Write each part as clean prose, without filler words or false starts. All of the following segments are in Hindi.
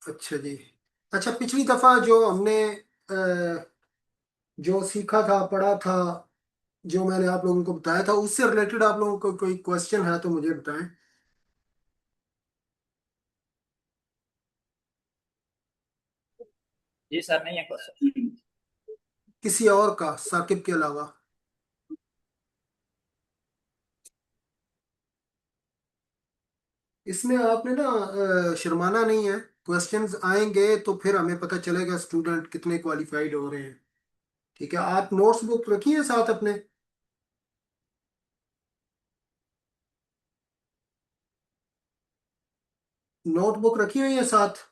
अच्छा जी। अच्छा, पिछली दफा जो हमने जो सीखा था, पढ़ा था, जो मैंने आप लोगों को बताया था, उससे रिलेटेड आप लोगों को कोई क्वेश्चन है तो मुझे बताएं। जी सर, नहीं है क्वेश्चन। किसी और का, साकिब के अलावा। इसमें आपने ना शर्माना नहीं है। क्वेश्चंस आएंगे तो फिर हमें पता चलेगा स्टूडेंट कितने क्वालिफाइड हो रहे हैं। ठीक है, आप नोट्स बुक रखिए साथ अपने। नोटबुक रखी हुई है साथ।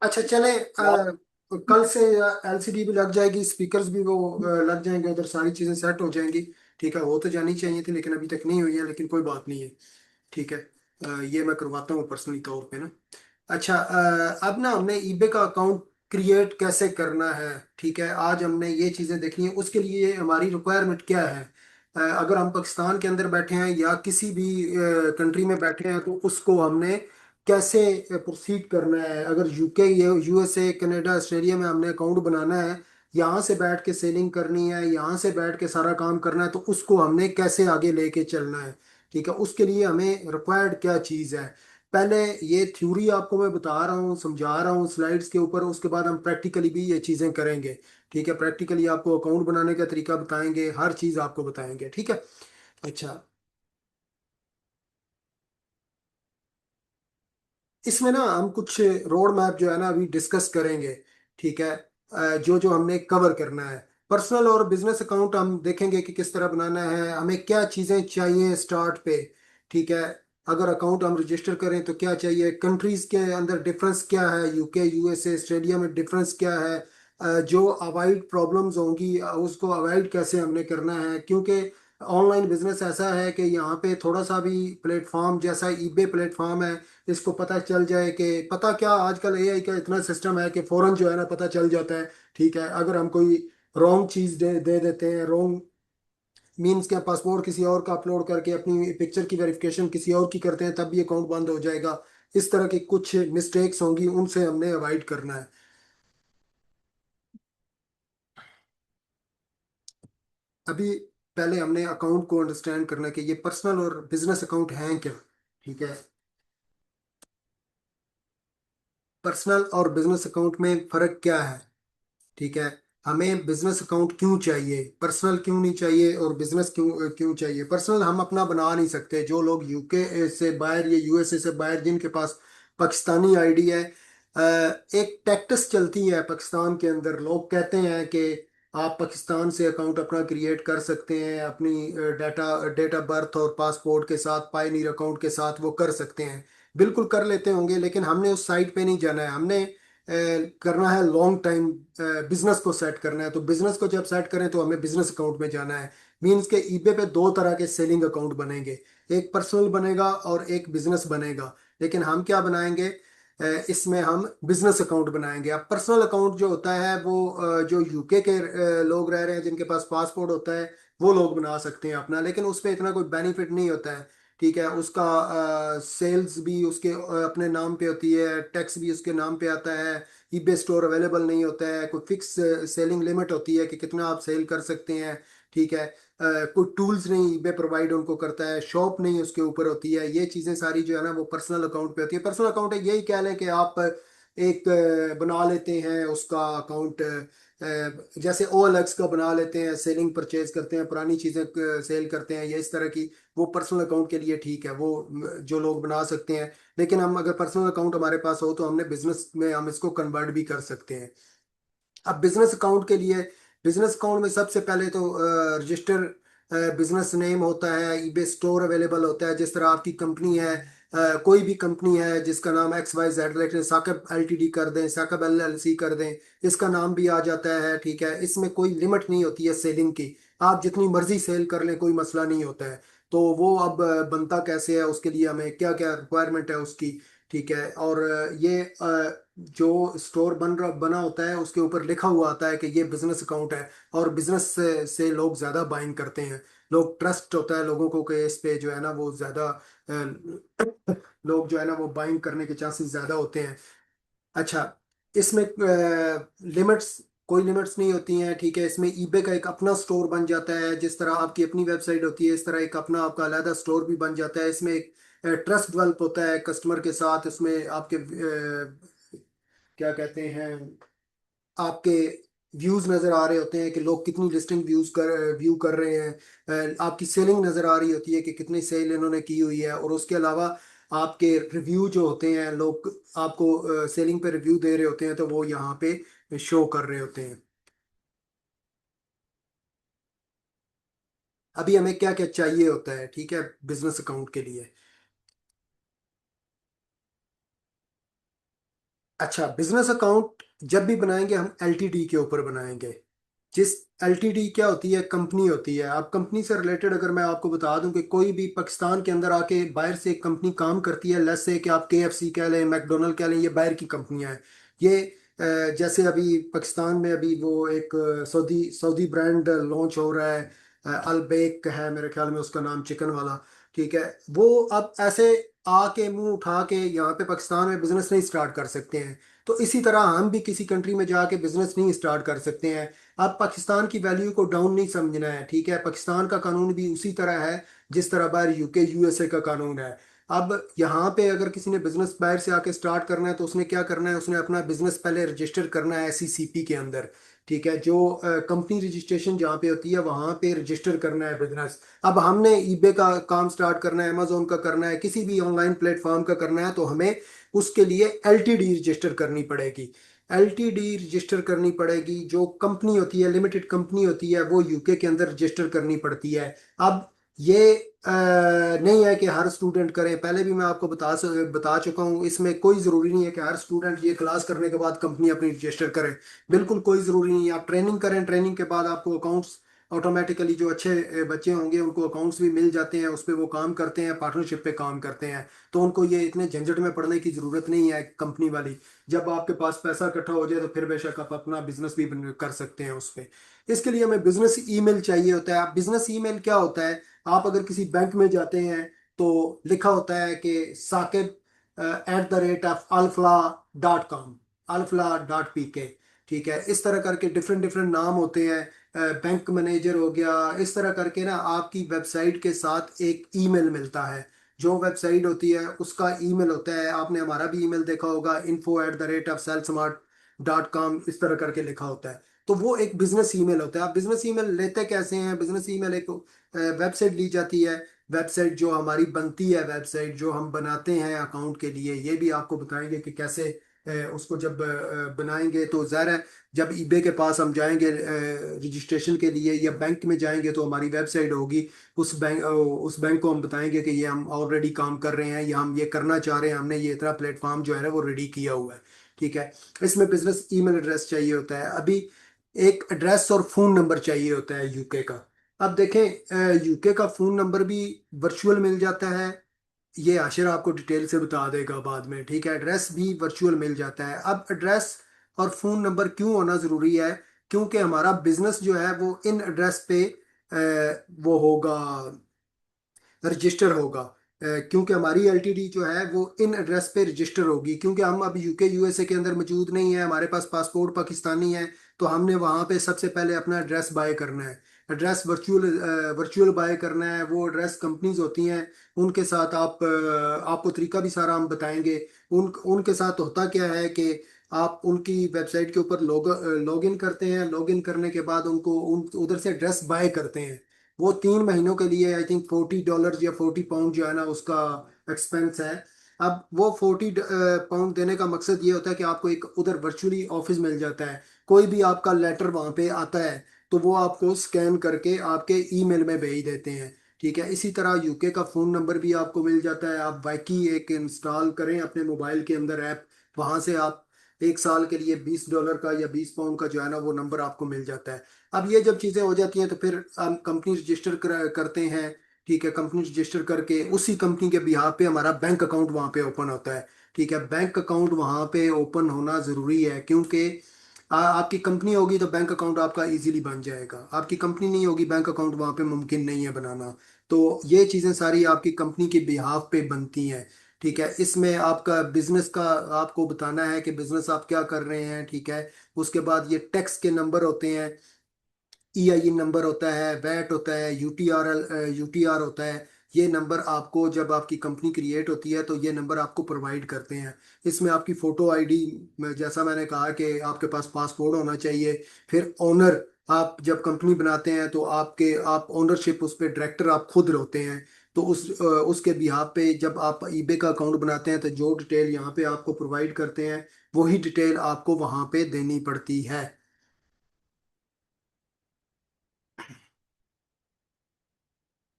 अच्छा चले, कल से एलसीडी भी लग जाएगी, स्पीकर्स भी वो लग जाएंगे उधर, सारी चीजें सेट हो जाएंगी। ठीक है, हो तो जानी चाहिए थी लेकिन अभी तक नहीं हुई है, लेकिन कोई बात नहीं है। ठीक है, ये मैं करवाता हूँ पर्सनली तौर पे ना। अच्छा, अब ना हमने ईबे का अकाउंट क्रिएट कैसे करना है। ठीक है, आज हमने ये चीज़ें देखनी है। उसके लिए हमारी रिक्वायरमेंट क्या है। अगर हम पाकिस्तान के अंदर बैठे हैं या किसी भी कंट्री में बैठे हैं तो उसको हमने कैसे प्रोसीड करना है। अगर यूके, यूएसए, कनाडा, ऑस्ट्रेलिया में हमने अकाउंट बनाना है, यहाँ से बैठ के सेलिंग करनी है, यहाँ से बैठ के सारा काम करना है, तो उसको हमने कैसे आगे लेके चलना है। ठीक है, उसके लिए हमें रिक्वायर्ड क्या चीज़ है। पहले ये थ्योरी आपको मैं बता रहा हूँ, समझा रहा हूँ स्लाइड्स के ऊपर, उसके बाद हम प्रैक्टिकली भी ये चीज़ें करेंगे। ठीक है, प्रैक्टिकली आपको अकाउंट बनाने का तरीका बताएंगे, हर चीज़ आपको बताएंगे। ठीक है। अच्छा, इसमें ना हम कुछ रोड मैप जो है ना अभी डिस्कस करेंगे। ठीक है, जो जो हमने कवर करना है। पर्सनल और बिजनेस अकाउंट हम देखेंगे कि किस तरह बनाना है, हमें क्या चीज़ें चाहिए स्टार्ट पे। ठीक है, अगर अकाउंट हम रजिस्टर करें तो क्या चाहिए, कंट्रीज के अंदर डिफरेंस क्या है, यूके, यूएसए, ऑस्ट्रेलिया में डिफरेंस क्या है। जो अवॉइड प्रॉब्लम्स होंगी उसको अवॉइड कैसे हमने करना है, क्योंकि ऑनलाइन बिजनेस ऐसा है कि यहाँ पे थोड़ा सा भी प्लेटफॉर्म जैसा ईबे प्लेटफॉर्म है, इसको पता चल जाए कि पता क्या, आजकल एआई का इतना सिस्टम है कि फौरन जो है ना पता चल जाता है। ठीक है, अगर हम कोई रॉन्ग चीज़ दे देते हैं, रॉन्ग मीन्स क्या, पासपोर्ट किसी और का अपलोड करके अपनी पिक्चर की वेरिफिकेशन किसी और की करते हैं, तब भी अकाउंट बंद हो जाएगा। इस तरह की कुछ मिस्टेक्स होंगी, उनसे हमने अवॉइड करना है। अभी पहले हमने अकाउंट को अंडरस्टैंड करना है कि ये पर्सनल और बिजनेस अकाउंट हैं क्या। ठीक है, पर्सनल और बिजनेस अकाउंट में फ़र्क क्या है। ठीक है, हमें बिजनेस अकाउंट क्यों चाहिए, पर्सनल क्यों नहीं चाहिए, और बिजनेस क्यों क्यों चाहिए। पर्सनल हम अपना बना नहीं सकते, जो लोग यूके से बाहर या यूएसए से बाहर जिनके पास पाकिस्तानी आईडी है। एक टैक्टिस चलती है पाकिस्तान के अंदर, लोग कहते हैं कि आप पाकिस्तान से अकाउंट अपना क्रिएट कर सकते हैं, अपनी डाटा, डेट ऑफ बर्थ और पासपोर्ट के साथ, पायनीर अकाउंट के साथ वो कर सकते हैं। बिल्कुल कर लेते होंगे, लेकिन हमने उस साइट पे नहीं जाना है। हमने करना है लॉन्ग टाइम, बिजनेस को सेट करना है। तो बिजनेस को जब सेट करें तो हमें बिजनेस अकाउंट में जाना है। मीन्स के ईबे पे दो तरह के सेलिंग अकाउंट बनेंगे, एक पर्सनल बनेगा और एक बिजनेस बनेगा। लेकिन हम क्या बनाएंगे, इसमें हम बिजनेस अकाउंट बनाएंगे। अब पर्सनल अकाउंट जो होता है वो जो यूके के लोग रह रहे हैं जिनके पास पासपोर्ट होता है, वो लोग बना सकते हैं अपना, लेकिन उस पर इतना कोई बेनिफिट नहीं होता है। ठीक है, उसका सेल्स भी उसके अपने नाम पे होती है, टैक्स भी उसके नाम पे आता है। ईबे स्टोर अवेलेबल नहीं होता है, कोई फिक्स सेलिंग लिमिट होती है कि कितना आप सेल कर सकते हैं। ठीक है, कोई टूल्स नहीं ईबे प्रोवाइड उनको करता है, शॉप नहीं उसके ऊपर होती है। ये चीज़ें सारी जो है ना वो पर्सनल अकाउंट पे होती है। पर्सनल अकाउंट है, यही कह लें कि आप एक बना लेते हैं उसका अकाउंट, जैसे OLX का बना लेते हैं, सेलिंग परचेज करते हैं, पुरानी चीज़ें सेल करते हैं, ये इस तरह की। वो पर्सनल अकाउंट के लिए ठीक है, वो जो लोग बना सकते हैं। लेकिन हम अगर पर्सनल अकाउंट हमारे पास हो तो हमने बिजनेस में हम इसको कन्वर्ट भी कर सकते हैं। अब बिजनेस अकाउंट के लिए, बिजनेस अकाउंट में सबसे पहले तो रजिस्टर बिजनेस नेम होता है, ईबे स्टोर अवेलेबल होता है। जिस तरह आपकी कंपनी है, कोई भी कंपनी है जिसका नाम XYZ, लेकिन साकब LTD कर दें, साकब LLC कर दें, इसका नाम भी आ जाता है। ठीक है, इसमें कोई लिमिट नहीं होती है सेलिंग की। आप जितनी मर्जी सेल कर लें, कोई मसला नहीं होता है। तो वो अब बनता कैसे है, उसके लिए हमें क्या क्या रिक्वायरमेंट है उसकी। ठीक है। और ये जो स्टोर बना होता है उसके ऊपर लिखा हुआ आता है कि ये बिजनेस अकाउंट है। और बिजनेस से लोग ज्यादा बाइंग करते हैं। लोग ट्रस्ट होता है लोगों को कि इस पे जो है ना वो ज्यादा लोग जो है ना वो बाइंग करने के चांसेस ज्यादा होते हैं। अच्छा, इसमें लिमिट्स, कोई लिमिट्स नहीं होती हैं। ठीक है। इसमें ईबे का एक अपना स्टोर बन जाता है, जिस तरह आपकी अपनी वेबसाइट होती है इस तरह एक अपना आपका अलहदा स्टोर भी बन जाता है। इसमें एक ट्रस्ट डेवलप होता है कस्टमर के साथ। इसमें आपके क्या कहते हैं, आपके व्यूज नजर आ रहे होते हैं कि लोग कितनी लिस्टिंग व्यू कर रहे हैं। आपकी सेलिंग नजर आ रही होती है कि कितनी सेल इन्होंने की हुई है। और उसके अलावा आपके रिव्यू जो होते हैं, लोग आपको सेलिंग पे रिव्यू दे रहे होते हैं तो वो यहाँ पे शो कर रहे होते हैं। अभी हमें क्या क्या चाहिए होता है, ठीक है, बिजनेस अकाउंट के लिए। अच्छा, बिजनेस अकाउंट जब भी बनाएंगे हम एलटीडी के ऊपर बनाएंगे। जिस एलटीडी क्या होती है, कंपनी होती है। अब कंपनी से रिलेटेड अगर मैं आपको बता दूं कि कोई भी पाकिस्तान के अंदर आके बाहर से एक कंपनी काम करती है, लेट्स से कि आप केएफसी कह लें, मैकडोनल्ड कह लें, ये बाहर की कंपनियां हैं। ये जैसे अभी पाकिस्तान में अभी वो एक सऊदी सऊदी ब्रांड लॉन्च हो रहा है, अलबेक है मेरे ख्याल में उसका नाम, चिकन वाला। ठीक है। वो अब ऐसे आके मुंह उठा के यहाँ पे पाकिस्तान में बिजनेस नहीं स्टार्ट कर सकते हैं। तो इसी तरह हम भी किसी कंट्री में जाके बिजनेस नहीं स्टार्ट कर सकते हैं। अब पाकिस्तान की वैल्यू को डाउन नहीं समझना है। ठीक है। पाकिस्तान का कानून भी उसी तरह है जिस तरह बाहर यूके यूएसए का कानून है। अब यहाँ पे अगर किसी ने बिजनेस बाहर से आके स्टार्ट करना है तो उसने क्या करना है, उसने अपना बिजनेस पहले रजिस्टर करना है एसईसीपी के अंदर। ठीक है। जो कंपनी रजिस्ट्रेशन जहाँ पे होती है वहाँ पे रजिस्टर करना है बिजनेस। अब हमने ईबे का काम स्टार्ट करना है, अमेजोन का करना है, किसी भी ऑनलाइन प्लेटफॉर्म का करना है तो हमें उसके लिए एलटीडी रजिस्टर करनी पड़ेगी। एलटीडी रजिस्टर करनी पड़ेगी। जो कंपनी होती है, लिमिटेड कंपनी होती है, वो यूके के अंदर रजिस्टर करनी पड़ती है। अब ये नहीं है कि हर स्टूडेंट करे। पहले भी मैं आपको बता चुका हूँ, इसमें कोई ज़रूरी नहीं है कि हर स्टूडेंट ये क्लास करने के बाद कंपनी अपनी रजिस्टर करे। बिल्कुल कोई ज़रूरी नहीं है। आप ट्रेनिंग करें, ट्रेनिंग के बाद आपको अकाउंट्स ऑटोमेटिकली, जो अच्छे बच्चे होंगे उनको अकाउंट्स भी मिल जाते हैं, उस पर वो काम करते हैं, पार्टनरशिप पे काम करते हैं। तो उनको ये इतने झंझट में पड़ने की ज़रूरत नहीं है कंपनी वाली। जब आपके पास पैसा इकट्ठा हो जाए तो फिर बेशक आप अपना बिजनेस भी कर सकते हैं उस पर। इसके लिए हमें बिजनेस ईमेल चाहिए होता है। अब बिजनेस ईमेल क्या होता है, आप अगर किसी बैंक में जाते हैं तो लिखा होता है कि साकिब @alfla.com, alfla.pk। ठीक है। इस तरह करके डिफरेंट डिफरेंट नाम होते हैं। बैंक मैनेजर हो गया। इस तरह करके ना आपकी वेबसाइट के साथ एक ईमेल मिलता है। जो वेबसाइट होती है उसका ईमेल होता है। आपने हमारा भी ईमेल देखा होगा, info@sellsmart.com, इस तरह करके लिखा होता है। तो वो एक बिजनेस ईमेल होता है। आप बिजनेस ईमेल लेते कैसे हैं, बिजनेस ईमेल एक वेबसाइट ली जाती है। वेबसाइट जो हमारी बनती है, वेबसाइट जो हम बनाते हैं अकाउंट के लिए, ये भी आपको बताएंगे कि कैसे उसको जब बनाएंगे तो ज़ाहिर है जब ईबे के पास हम जाएंगे रजिस्ट्रेशन के लिए या बैंक में जाएंगे तो हमारी वेबसाइट होगी। उस बैंक को हम बताएंगे कि ये हम ऑलरेडी काम कर रहे हैं या हम ये करना चाह रहे हैं, हमने ये इतना प्लेटफॉर्म जो है ना वो रेडी किया हुआ है। ठीक है। इसमें बिजनेस ईमेल एड्रेस चाहिए होता है। अभी एक एड्रेस और फोन नंबर चाहिए होता है यूके का। अब देखें, यूके का फोन नंबर भी वर्चुअल मिल जाता है। ये आशिर आपको डिटेल से बता देगा बाद में। ठीक है। एड्रेस भी वर्चुअल मिल जाता है। अब एड्रेस और फोन नंबर क्यों होना जरूरी है, क्योंकि हमारा बिजनेस जो है वो इन एड्रेस पे वो होगा, रजिस्टर होगा। क्योंकि हमारी एलटीडी जो है वो इन एड्रेस पे रजिस्टर होगी। क्योंकि हम अब यूके यूएसए के अंदर मौजूद नहीं है, हमारे पास पासपोर्ट पाकिस्तानी है। तो हमने वहाँ पे सबसे पहले अपना एड्रेस बाय करना है। एड्रेस वर्चुअल वर्चुअल बाय करना है। वो एड्रेस कंपनीज होती हैं, उनके साथ आपको तरीका भी सारा हम बताएंगे। उनके साथ होता क्या है कि आप उनकी वेबसाइट के ऊपर लॉग इन करते हैं। लॉग इन करने के बाद उनको उधर से एड्रेस बाय करते हैं। वो 3 महीनों के लिए आई थिंक $40 या £40 जो है ना उसका एक्सपेंस है। अब वो £40 देने का मकसद ये होता है कि आपको एक उधर वर्चुअली ऑफिस मिल जाता है। कोई भी आपका लेटर वहाँ पे आता है तो वो आपको स्कैन करके आपके ईमेल में भेज देते हैं। ठीक है। इसी तरह यूके का फ़ोन नंबर भी आपको मिल जाता है। आप वाइकी एक इंस्टॉल करें अपने मोबाइल के अंदर ऐप, वहाँ से आप 1 साल के लिए $20 का या £20 का जो है ना वो नंबर आपको मिल जाता है। अब ये जब चीजें हो जाती हैं तो फिर हम कंपनी रजिस्टर करते हैं। ठीक है, कंपनी रजिस्टर करके उसी कंपनी के बिहाफ पे हमारा बैंक अकाउंट वहां पे ओपन होता है। ठीक है, बैंक अकाउंट वहां पे ओपन होना जरूरी है, क्योंकि आपकी कंपनी होगी तो बैंक अकाउंट आपका इजीली बन जाएगा, आपकी कंपनी नहीं होगी बैंक अकाउंट वहां पे मुमकिन नहीं है बनाना। तो ये चीजें सारी आपकी कंपनी के बिहाफ पे बनती हैं। ठीक है, इसमें आपका बिजनेस का आपको बताना है कि बिजनेस आप क्या कर रहे हैं। ठीक है, उसके बाद ये टैक्स के नंबर होते हैं, EIN नंबर होता है, वैट होता है, यूटीआर होता है। ये नंबर आपको जब आपकी कंपनी क्रिएट होती है तो ये नंबर आपको प्रोवाइड करते हैं। इसमें आपकी फोटो आईडी, जैसा मैंने कहा कि आपके पास पासपोर्ट होना चाहिए। फिर ओनर, आप जब कंपनी बनाते हैं तो आप ओनरशिप उस पर डायरेक्टर आप खुद होते हैं। तो उसके बिहाफ पे जब आप ईबे का अकाउंट बनाते हैं तो जो डिटेल यहाँ पे आपको प्रोवाइड करते हैं वही डिटेल आपको वहाँ पे देनी पड़ती है।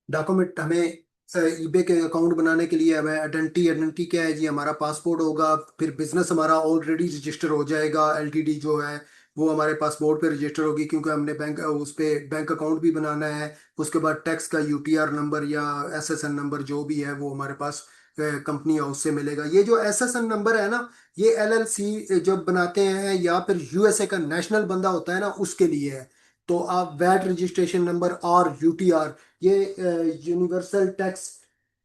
डॉक्यूमेंट हमें ईबे के अकाउंट बनाने के लिए हमें आइडेंटिटी, आइडेंटिटी क्या है जी, हमारा पासपोर्ट होगा। फिर बिजनेस हमारा ऑलरेडी रजिस्टर हो जाएगा, LTD जो है वो हमारे पासपोर्ट पे रजिस्टर होगी, क्योंकि हमने बैंक उस पे बैंक अकाउंट भी बनाना है। उसके बाद टैक्स का UTR नंबर या SSN नंबर जो भी है वो हमारे पास कंपनी हाउस से मिलेगा। ये जो SSN नंबर है ना, ये LLC जब बनाते हैं या फिर USA का नेशनल बंदा होता है ना उसके लिए है। तो आप वैट रजिस्ट्रेशन नंबर और UTR, ये यूनिवर्सल टैक्स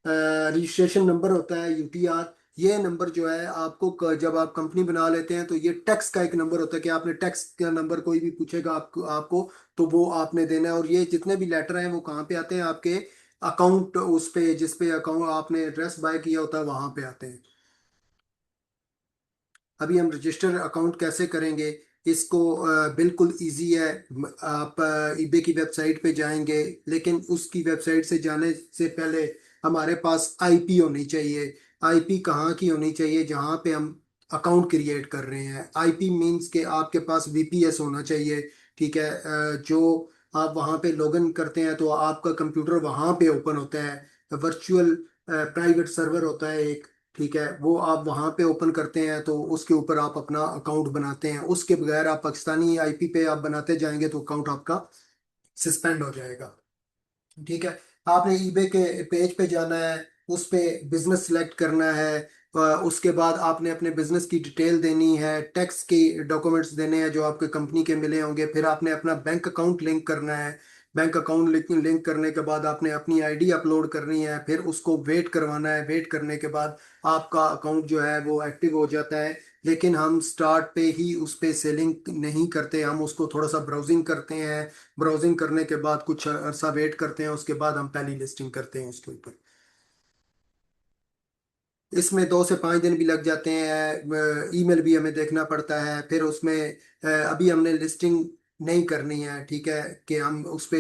रजिस्ट्रेशन नंबर होता है, UTR। ये नंबर जो है आपको जब आप कंपनी बना लेते हैं तो ये टैक्स का एक नंबर होता है कि आपने टैक्स का नंबर, कोई भी पूछेगा आपको तो वो आपने देना है। और ये जितने भी लेटर हैं वो कहाँ पे आते हैं, आपके अकाउंट उस पे जिस पे अकाउंट आपने एड्रेस बाय किया होता है वहां पे आते हैं। अभी हम रजिस्टर अकाउंट कैसे करेंगे, इसको बिल्कुल इजी है। आप ईबे की वेबसाइट पे जाएंगे, लेकिन उसकी वेबसाइट से जाने से पहले हमारे पास IP होनी चाहिए। IP कहाँ की होनी चाहिए, जहाँ पे हम अकाउंट क्रिएट कर रहे हैं। IP मींस के आपके पास VPS होना चाहिए। ठीक है, जो आप वहाँ पे लॉगिन करते हैं तो आपका कंप्यूटर वहाँ पे ओपन होता है, वर्चुअल प्राइवेट सर्वर होता है एक। ठीक है, वो आप वहां पे ओपन करते हैं तो उसके ऊपर आप अपना अकाउंट बनाते हैं। उसके बगैर आप पाकिस्तानी IP पे आप बनाते जाएंगे तो अकाउंट आपका सस्पेंड हो जाएगा। ठीक है, आपने ईबे के पेज पे जाना है, उस पे बिजनेस सेलेक्ट करना है। उसके बाद आपने अपने बिजनेस की डिटेल देनी है, टैक्स के डॉक्यूमेंट्स देने हैं जो आपके कंपनी के मिले होंगे। फिर आपने अपना बैंक अकाउंट लिंक करना है। बैंक अकाउंट लिंक करने के बाद आपने अपनी ID अपलोड करनी है, फिर उसको वेट करवाना है। वेट करने के बाद आपका अकाउंट जो है वो एक्टिव हो जाता है। लेकिन हम स्टार्ट पे ही उस पे सेलिंग नहीं करते, हम उसको थोड़ा सा ब्राउजिंग करते हैं। ब्राउजिंग करने के बाद कुछ अरसा वेट करते हैं, उसके बाद हम पहली लिस्टिंग करते हैं उसके ऊपर। इसमें 2 से 5 दिन भी लग जाते हैं। ईमेल भी हमें देखना पड़ता है। फिर उसमें अभी हमने लिस्टिंग नहीं करनी है। ठीक है, कि हम उस पे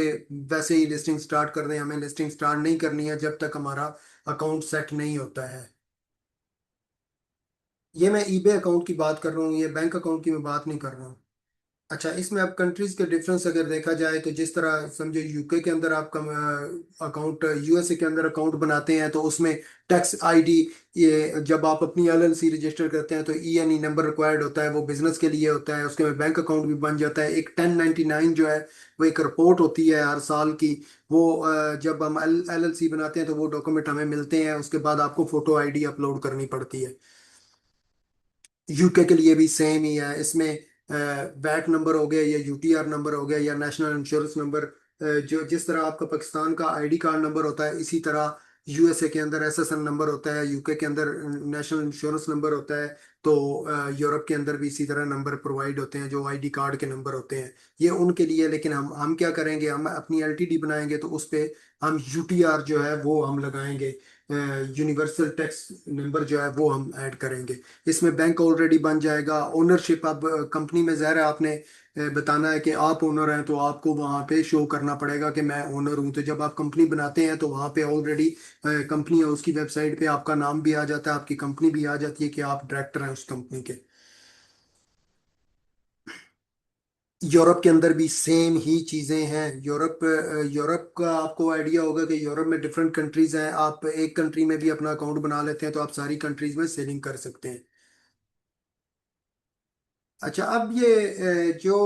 वैसे ही लिस्टिंग स्टार्ट कर दें, हमें लिस्टिंग स्टार्ट नहीं करनी है जब तक हमारा अकाउंट सेट नहीं होता है। ये मैं ईबे अकाउंट की बात कर रहा हूँ, ये बैंक अकाउंट की मैं बात नहीं कर रहा हूँ। अच्छा, इसमें अब कंट्रीज के डिफरेंस अगर देखा जाए तो जिस तरह समझो UK के अंदर आप अकाउंट, USA के अंदर अकाउंट बनाते हैं तो उसमें टैक्स ID, ये जब आप अपनी LLC रजिस्टर करते हैं तो ENE नंबर रिक्वायर्ड होता है, वो बिजनेस के लिए होता है। उसके में बैंक अकाउंट भी बन जाता है। एक 1099 जो है वो एक रिपोर्ट होती है हर साल की। वो जब हम LLC बनाते हैं तो वो डॉक्यूमेंट हमें मिलते हैं, उसके बाद आपको फोटो ID अपलोड करनी पड़ती है। UK के लिए भी सेम ही है। इसमें वैट नंबर हो गया या UTR नंबर हो गया या नेशनल इंश्योरेंस नंबर, जो जिस तरह आपका पाकिस्तान का ID कार्ड नंबर होता है इसी तरह USA के अंदर SSN नंबर होता है, UK के अंदर नेशनल इंश्योरेंस नंबर होता है। तो यूरोप के अंदर भी इसी तरह नंबर प्रोवाइड होते हैं जो ID कार्ड के नंबर होते हैं। ये उनके लिए, लेकिन हम क्या करेंगे, हम अपनी LTD बनाएंगे तो उस पे हम UTR जो है वो हम लगाएंगे, यूनिवर्सल टैक्स नंबर जो है वो हम ऐड करेंगे। इसमें बैंक ऑलरेडी बन जाएगा। ओनरशिप अब कंपनी में ज़ाहिर है आपने बताना है कि आप ओनर हैं, तो आपको वहाँ पे शो करना पड़ेगा कि मैं ओनर हूँ। तो जब आप कंपनी बनाते हैं तो वहाँ पे ऑलरेडी कंपनी है उसकी वेबसाइट पे आपका नाम भी आ जाता है, आपकी कंपनी भी आ जाती है कि आप डायरेक्टर हैं उस कंपनी के। यूरोप के अंदर भी सेम ही चीज़ें हैं। यूरोप का आपको आइडिया होगा कि यूरोप में डिफरेंट कंट्रीज हैं। आप एक कंट्री में भी अपना अकाउंट बना लेते हैं तो आप सारी कंट्रीज में सेलिंग कर सकते हैं। अच्छा, अब ये जो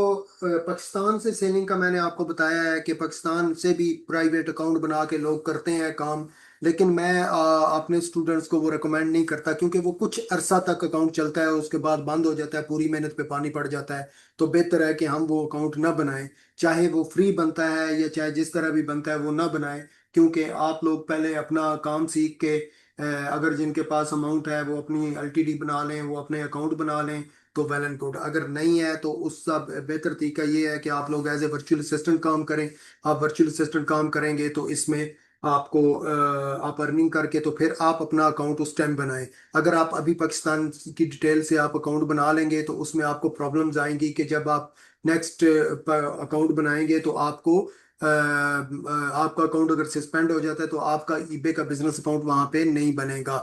पाकिस्तान से सेलिंग का मैंने आपको बताया है कि पाकिस्तान से भी प्राइवेट अकाउंट बना के लोग करते हैं काम। लेकिन मैं अपने स्टूडेंट्स को वो रिकमेंड नहीं करता, क्योंकि वो कुछ अरसा तक अकाउंट चलता है, उसके बाद बंद हो जाता है, पूरी मेहनत पे पानी पड़ जाता है। तो बेहतर है कि हम वो अकाउंट ना बनाएं। चाहे वो फ्री बनता है या चाहे जिस तरह भी बनता है, वो ना बनाएं। क्योंकि आप लोग पहले अपना काम सीख के अगर जिनके पास अमाउंट है वो अपनी एलटीडी बना लें, वो अपने अकाउंट बना लें, तो वेल एंड गुड। अगर नहीं है तो उसका बेहतर तरीका ये है कि आप लोग एज ए वर्चुअल असिस्टेंट काम करें। आप वर्चुअल असिस्टेंट काम करेंगे तो इसमें आपको आप अर्निंग करके तो फिर आप अपना अकाउंट उस टाइम बनाएं। अगर आप अभी पाकिस्तान की डिटेल से आप अकाउंट बना लेंगे तो उसमें आपको प्रॉब्लम्स आएंगी कि जब आप नेक्स्ट अकाउंट बनाएंगे तो आपको आपका अकाउंट अगर सस्पेंड हो जाता है तो आपका ईबे का बिजनेस अकाउंट वहां पे नहीं बनेगा।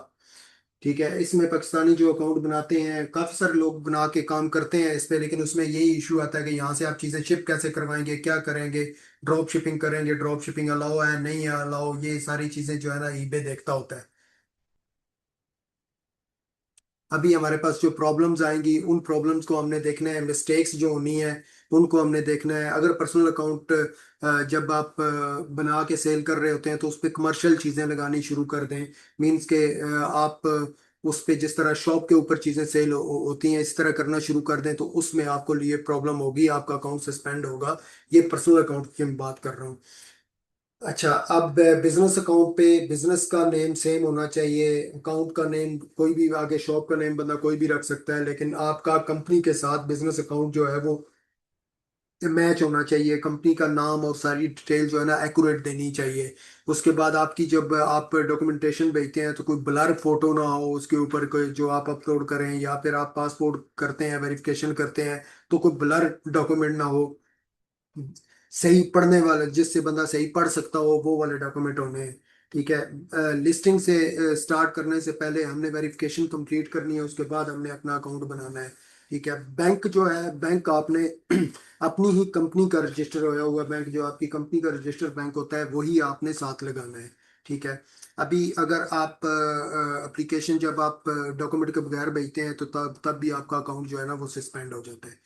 ठीक है, इसमें पाकिस्तानी जो अकाउंट बनाते हैं, काफी सारे लोग बना के काम करते हैं इस पे, लेकिन उसमें यही इशू आता है कि यहाँ से आप चीजें शिप कैसे करवाएंगे, क्या करेंगे, ड्रॉप शिपिंग करेंगे, ड्रॉप शिपिंग अलाउ है नहीं है अलाउ, ये सारी चीजें जो है ना ईबे देखता होता है। अभी हमारे पास जो प्रॉब्लम्स आएंगी उन प्रॉब्लम्स को हमने देखना है, मिस्टेक्स जो होनी है उनको हमने देखना है। अगर पर्सनल अकाउंट जब आप बना के सेल कर रहे होते हैं तो उस पर कमर्शियल चीज़ें लगानी शुरू कर दें। मीन्स के आप उस पे जिस तरह शॉप के ऊपर चीज़ें सेल होती हैं इस तरह करना शुरू कर दें, तो उसमें आपको लिए प्रॉब्लम होगी, आपका अकाउंट सस्पेंड होगा। ये पर्सनल अकाउंट की मैं बात कर रहा हूँ। अच्छा, अब बिजनेस अकाउंट पे बिजनेस का नेम सेम होना चाहिए। अकाउंट का नेम कोई भी, आगे शॉप का नेम बंदा कोई भी रख सकता है, लेकिन आपका कंपनी के साथ बिजनेस अकाउंट जो है वो मैच होना चाहिए। कंपनी का नाम और सारी डिटेल जो है ना एक्यूरेट देनी चाहिए। उसके बाद आपकी जब आप डॉक्यूमेंटेशन भेजते हैं तो कोई ब्लर फोटो ना हो उसके ऊपर, कोई जो आप अपलोड करें, या फिर आप पासपोर्ट करते हैं वेरिफिकेशन करते हैं तो कोई ब्लर डॉक्यूमेंट ना हो। सही पढ़ने वाले, जिससे बंदा सही पढ़ सकता हो, वो वाले डॉक्यूमेंट होने हैं। ठीक है, लिस्टिंग से स्टार्ट करने से पहले हमने वेरिफिकेशन कंप्लीट करनी है, उसके बाद हमने अपना अकाउंट बनाना है। ठीक है, बैंक जो है, बैंक आपने अपनी ही कंपनी का रजिस्टर होया हुआ बैंक, जो आपकी कंपनी का रजिस्टर बैंक होता है वही आपने साथ लगाना है। ठीक है, अभी अगर आप एप्लीकेशन जब आप डॉक्यूमेंट के बगैर भेजते हैं तो तब तब भी आपका अकाउंट जो है ना वो सस्पेंड हो जाता है।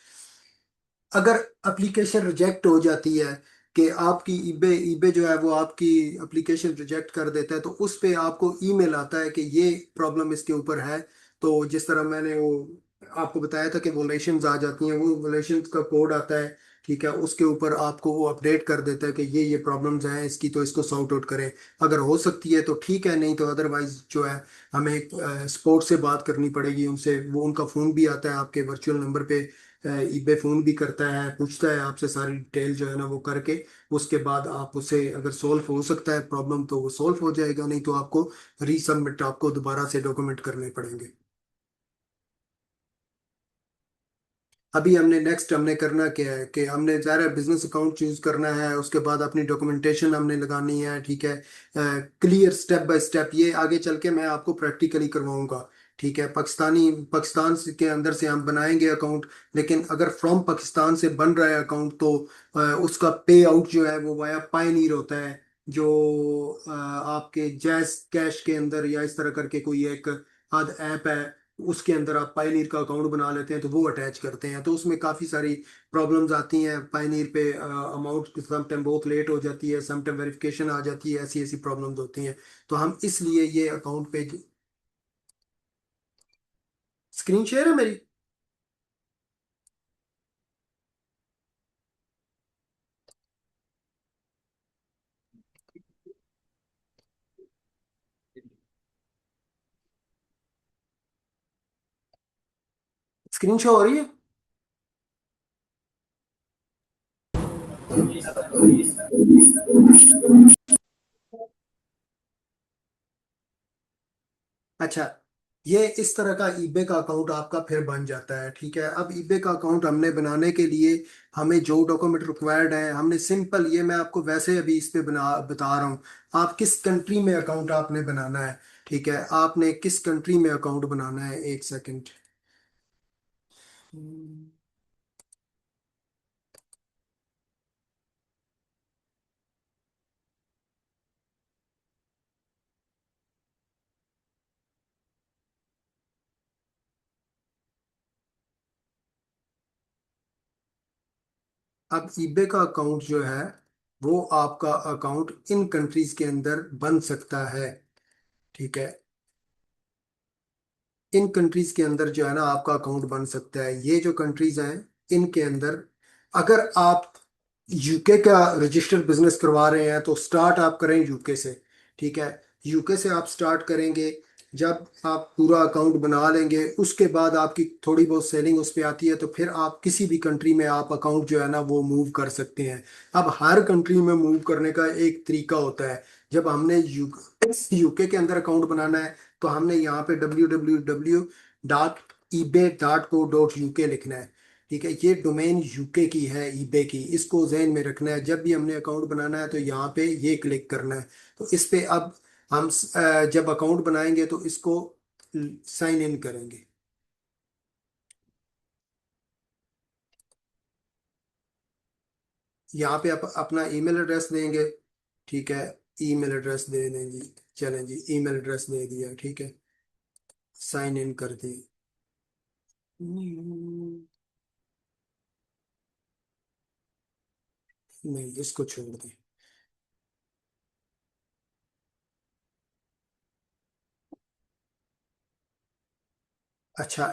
अगर एप्लीकेशन रिजेक्ट हो जाती है कि आपकी ईबे ईबे जो है वो आपकी एप्लीकेशन रिजेक्ट कर देता है, तो उस पे आपको ईमेल आता है कि ये प्रॉब्लम इसके ऊपर है। तो जिस तरह मैंने वो आपको बताया था कि वोलेशंस आ जाती हैं, वो वोलेशंस का कोड आता है। ठीक है, उसके ऊपर आपको वो अपडेट कर देता है कि ये प्रॉब्लम्स हैं इसकी, तो इसको सॉर्ट आउट करें। अगर हो सकती है तो ठीक है, नहीं तो अदरवाइज जो है हमें सपोर्ट से बात करनी पड़ेगी उनसे। वो उनका फ़ोन भी आता है आपके वर्चुअल नंबर पे, ईबे फोन भी करता है, पूछता है आपसे सारी डिटेल जो है ना वो करके। उसके बाद आप उसे अगर सॉल्व हो सकता है प्रॉब्लम तो वो सॉल्व हो जाएगा, नहीं तो आपको रीसबमिट, आपको दोबारा से डॉक्यूमेंट करने पड़ेंगे। अभी हमने नेक्स्ट हमने करना क्या है कि हमने ज़ाहिर बिजनेस अकाउंट चूज करना है, उसके बाद अपनी डॉक्यूमेंटेशन हमने लगानी है। ठीक है, क्लियर स्टेप बाय स्टेप, ये आगे चल के मैं आपको प्रैक्टिकली करवाऊंगा। ठीक है, के अंदर से हम बनाएंगे अकाउंट। लेकिन अगर फ्रॉम पाकिस्तान से बन रहा है अकाउंट तो उसका पे आउट जो है वो वाया पायनीर होता है, जो आपके जैस कैश के अंदर या इस तरह करके कोई एक आद ऐप है, उसके अंदर आप पायनीर का अकाउंट बना लेते हैं तो वो अटैच करते हैं, तो उसमें काफ़ी सारी प्रॉब्लम्स आती हैं। पायनीर पे अमाउंट सम टाइम बहुत लेट हो जाती है, सम टाइम वेरिफिकेशन आ जाती है, ऐसी ऐसी प्रॉब्लम्स होती हैं। तो हम इसलिए ये अकाउंट पे स्क्रीन शेयर है मेरी। स्क्रीन शो हो रही है। अच्छा, ये इस तरह का ईबे का अकाउंट आपका फिर बन जाता है। ठीक है, अब ईबे का अकाउंट हमने बनाने के लिए हमें जो डॉक्यूमेंट रिक्वायर्ड है, हमने सिंपल, ये मैं आपको वैसे अभी इस पे बता रहा हूँ। आप किस कंट्री में अकाउंट आपने बनाना है। ठीक है, आपने किस कंट्री में अकाउंट बनाना है, एक सेकंड। अब ईबे का अकाउंट जो है वो आपका अकाउंट इन कंट्रीज के अंदर बन सकता है। ठीक है, इन कंट्रीज के अंदर जो है ना आपका अकाउंट बन सकता है। ये जो कंट्रीज हैं इनके अंदर अगर आप यूके का रजिस्टर्ड बिजनेस करवा रहे हैं तो स्टार्ट आप करें यूके से। ठीक है, यूके से आप स्टार्ट करेंगे। जब आप पूरा अकाउंट बना लेंगे उसके बाद आपकी थोड़ी बहुत सेलिंग उस पे आती है तो फिर आप किसी भी कंट्री में आप अकाउंट जो है ना वो मूव कर सकते हैं। अब हर कंट्री में मूव करने का एक तरीका होता है। जब हमने यूके के अंदर अकाउंट बनाना है तो हमने यहाँ पे www.ebay.co.uk लिखना है। ठीक है, ये डोमेन यूके की है, ईबे की, इसको ज़हन में रखना है। जब भी हमने अकाउंट बनाना है तो यहाँ पे ये क्लिक करना है। तो इस पे अब हम जब अकाउंट बनाएंगे तो इसको साइन इन करेंगे। यहाँ पे आप अपना ईमेल एड्रेस देंगे। ठीक है, ईमेल एड्रेस दे दें जी। चलें जी, ईमेल एड्रेस दे दिया। ठीक है, साइन इन कर दी। नहीं, इसको छोड़ दें। अच्छा,